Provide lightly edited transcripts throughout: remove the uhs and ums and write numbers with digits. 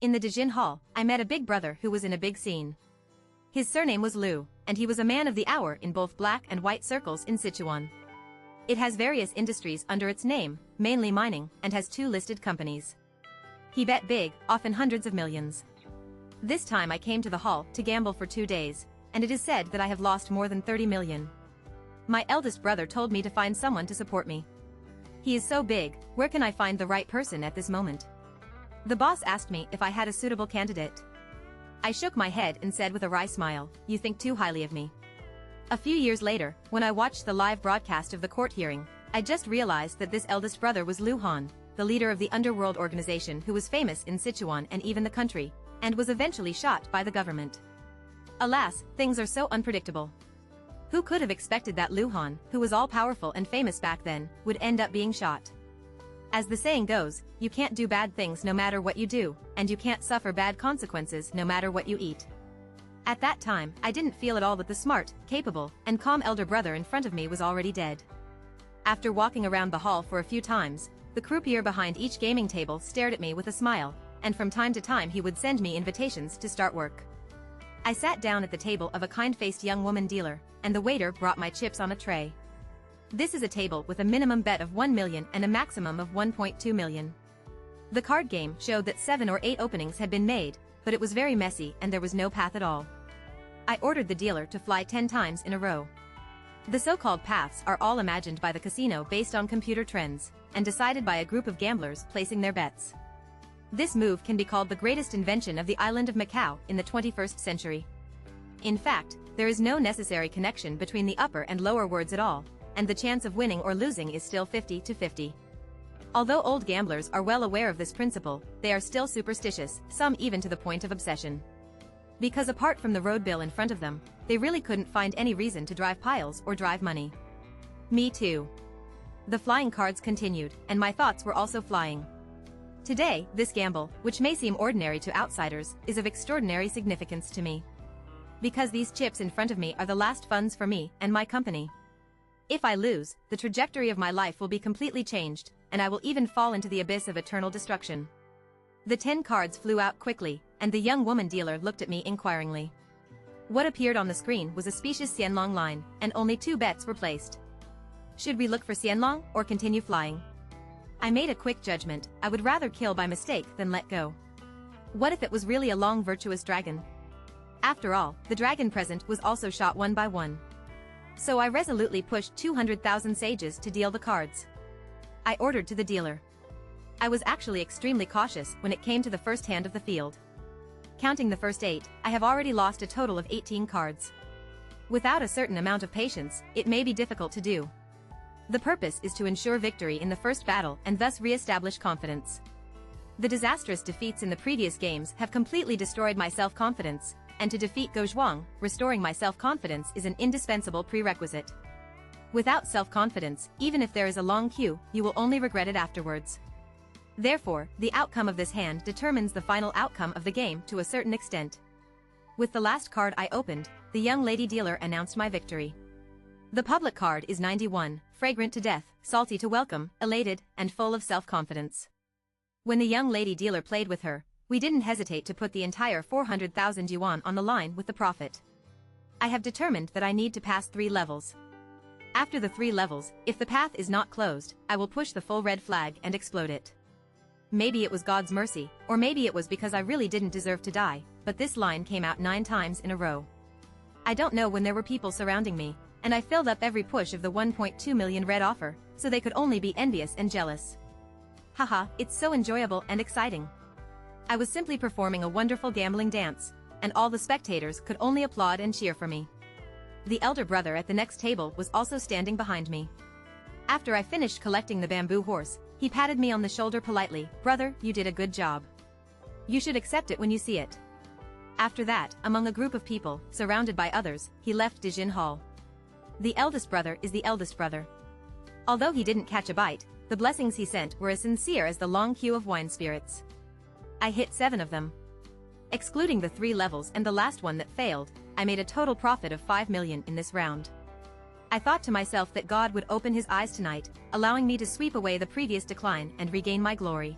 In the Dijin Hall, I met a big brother who was in a big scene. His surname was Liu, and he was a man of the hour in both black and white circles in Sichuan. It has various industries under its name, mainly mining, and has 2 listed companies. He bet big, often hundreds of millions. This time I came to the hall to gamble for 2 days, and it is said that I have lost more than 30 million. My eldest brother told me to find someone to support me. He is so big, where can I find the right person at this moment? The boss asked me if I had a suitable candidate. I shook my head and said with a wry smile, "You think too highly of me." A few years later, when I watched the live broadcast of the court hearing, I just realized that this eldest brother was Liu Han, the leader of the underworld organization who was famous in Sichuan and even the country, and was eventually shot by the government. Alas, things are so unpredictable. Who could have expected that Liu Han, who was all-powerful and famous back then, would end up being shot? As the saying goes, you can't do bad things no matter what you do, and you can't suffer bad consequences no matter what you eat. At that time, I didn't feel at all that the smart, capable, and calm elder brother in front of me was already dead. After walking around the hall for a few times, the croupier behind each gaming table stared at me with a smile, and from time to time he would send me invitations to start work. I sat down at the table of a kind-faced young woman dealer, and the waiter brought my chips on a tray. This is a table with a minimum bet of 1 million and a maximum of 1.2 million. The card game showed that 7 or 8 openings had been made, but it was very messy and there was no path at all. I ordered the dealer to fly 10 times in a row. The so-called paths are all imagined by the casino based on computer trends, and decided by a group of gamblers placing their bets. This move can be called the greatest invention of the island of Macau in the 21st century. In fact, there is no necessary connection between the upper and lower words at all, and the chance of winning or losing is still 50-50. Although old gamblers are well aware of this principle, they are still superstitious, some even to the point of obsession. Because apart from the road bill in front of them, they really couldn't find any reason to drive piles or drive money. Me too. The flying cards continued, and my thoughts were also flying. Today, this gamble, which may seem ordinary to outsiders, is of extraordinary significance to me. Because these chips in front of me are the last funds for me and my company. If I lose, the trajectory of my life will be completely changed, and I will even fall into the abyss of eternal destruction. The 10 cards flew out quickly, and the young woman dealer looked at me inquiringly. What appeared on the screen was a specious Xianlong line, and only 2 bets were placed. Should we look for Xianlong or continue flying? I made a quick judgment. I would rather kill by mistake than let go. What if it was really a long virtuous dragon? After all, the dragon present was also shot 1 by 1. So I resolutely pushed 200,000 sages to deal the cards. I ordered to the dealer. I was actually extremely cautious when it came to the first hand of the field. Counting the first 8, I have already lost a total of 18 cards. Without a certain amount of patience, it may be difficult to do. The purpose is to ensure victory in the first battle and thus re-establish confidence. The disastrous defeats in the previous games have completely destroyed my self-confidence, and to defeat Gozhuang, restoring my self-confidence is an indispensable prerequisite. Without self-confidence, even if there is a long queue, you will only regret it afterwards. Therefore, the outcome of this hand determines the final outcome of the game to a certain extent. With the last card I opened, the young lady dealer announced my victory. The public card is 91, fragrant to death, salty to welcome, elated, and full of self-confidence. When the young lady dealer played with her, we didn't hesitate to put the entire 400,000 yuan on the line with the profit. I have determined that I need to pass 3 levels. After the 3 levels, if the path is not closed, I will push the full red flag and explode it. Maybe it was God's mercy, or maybe it was because I really didn't deserve to die, but this line came out 9 times in a row. I don't know when there were people surrounding me, and I filled up every push of the 1.2 million red offer, so they could only be envious and jealous. Haha, it's so enjoyable and exciting. I was simply performing a wonderful gambling dance, and all the spectators could only applaud and cheer for me. The elder brother at the next table was also standing behind me. After I finished collecting the bamboo horse, he patted me on the shoulder politely. "Brother, you did a good job. You should accept it when you see it." After that, among a group of people, surrounded by others, he left Dijin Hall. The eldest brother is the eldest brother. Although he didn't catch a bite, the blessings he sent were as sincere as the long queue of wine spirits. I hit 7 of them. Excluding the 3 levels and the last one that failed, I made a total profit of 5 million in this round. I thought to myself that God would open his eyes tonight, allowing me to sweep away the previous decline and regain my glory.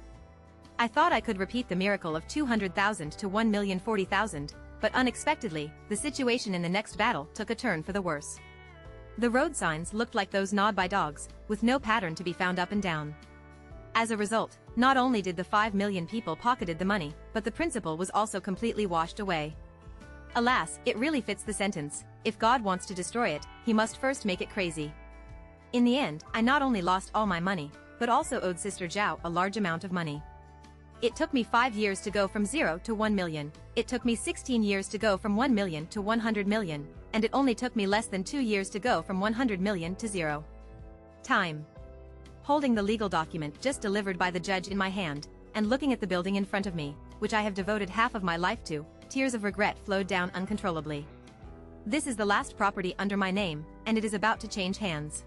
I thought I could repeat the miracle of 200,000 to 1,040,000, but unexpectedly, the situation in the next battle took a turn for the worse. The road signs looked like those gnawed by dogs, with no pattern to be found up and down. As a result, not only did the 5 million people pocketed the money, but the principal was also completely washed away. Alas, it really fits the sentence, if God wants to destroy it, he must first make it crazy. In the end, I not only lost all my money, but also owed Sister Zhao a large amount of money. It took me 5 years to go from 0 to 1 million, it took me 16 years to go from 1 million to 100 million, and it only took me less than 2 years to go from 100 million to 0. Time. Holding the legal document just delivered by the judge in my hand, and looking at the building in front of me, which I have devoted half of my life to, tears of regret flowed down uncontrollably. This is the last property under my name, and it is about to change hands.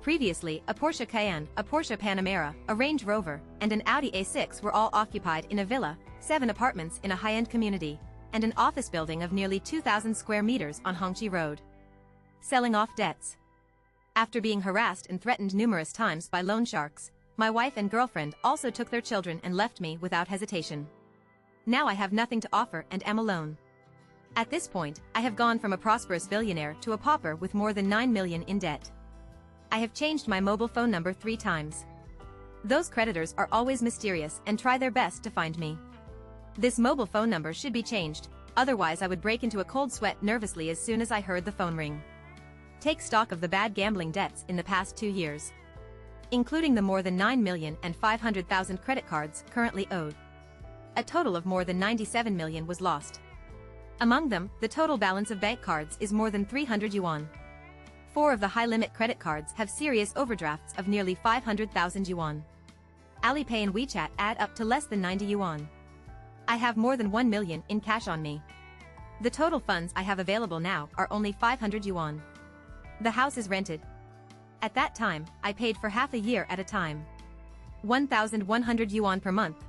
Previously, a Porsche Cayenne, a Porsche Panamera, a Range Rover, and an Audi A6 were all occupied in a villa, 7 apartments in a high-end community, and an office building of nearly 2,000 square meters on Hongqi Road. Selling off debts. After being harassed and threatened numerous times by loan sharks, my wife and girlfriend also took their children and left me without hesitation. Now I have nothing to offer and am alone. At this point, I have gone from a prosperous billionaire to a pauper with more than 9 million in debt. I have changed my mobile phone number 3 times. Those creditors are always mysterious and try their best to find me. This mobile phone number should be changed, otherwise I would break into a cold sweat nervously as soon as I heard the phone ring. Take stock of the bad gambling debts in the past 2 years. Including the more than 9,500,000 credit cards currently owed. A total of more than 97 million was lost. Among them, the total balance of bank cards is more than 300 yuan. 4 of the high-limit credit cards have serious overdrafts of nearly 500,000 yuan. Alipay and WeChat add up to less than 90 yuan. I have more than 1 million in cash on me. The total funds I have available now are only 500 yuan. The house is rented. At that time, I paid for half a year at a time. 1,100 yuan per month.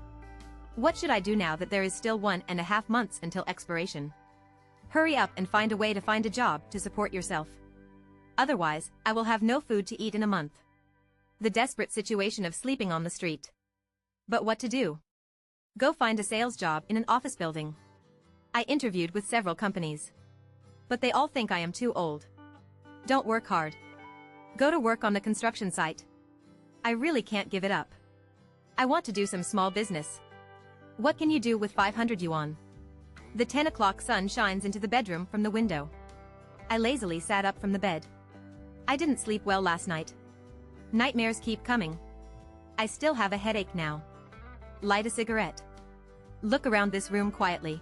What should I do now that there is still 1.5 months until expiration? Hurry up and find a way to find a job to support yourself. Otherwise, I will have no food to eat in a month. The desperate situation of sleeping on the street. But what to do? Go find a sales job in an office building. I interviewed with several companies. But they all think I am too old. Don't work hard. Go to work on the construction site. I really can't give it up. I want to do some small business. What can you do with 500 yuan? The 10 o'clock sun shines into the bedroom from the window. I lazily sat up from the bed. I didn't sleep well last night. Nightmares keep coming. I still have a headache now. Light a cigarette. Look around this room quietly.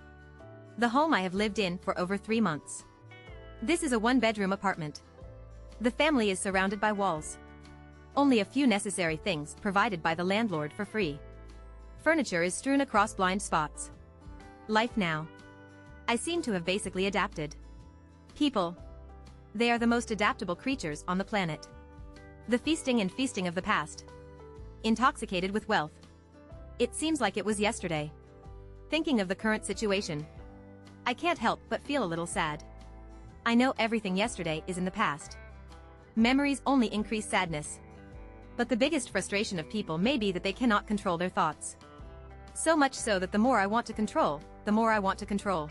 The home I have lived in for over 3 months. This is a 1-bedroom apartment. The family is surrounded by walls. Only a few necessary things provided by the landlord for free. Furniture is strewn across blind spots. Life now. I seem to have basically adapted. People. They are the most adaptable creatures on the planet. The feasting and feasting of the past. Intoxicated with wealth. It seems like it was yesterday. Thinking of the current situation, I can't help but feel a little sad. I know everything yesterday is in the past. Memories only increase sadness. But the biggest frustration of people may be that they cannot control their thoughts. So much so that the more I want to control, the more I want to control.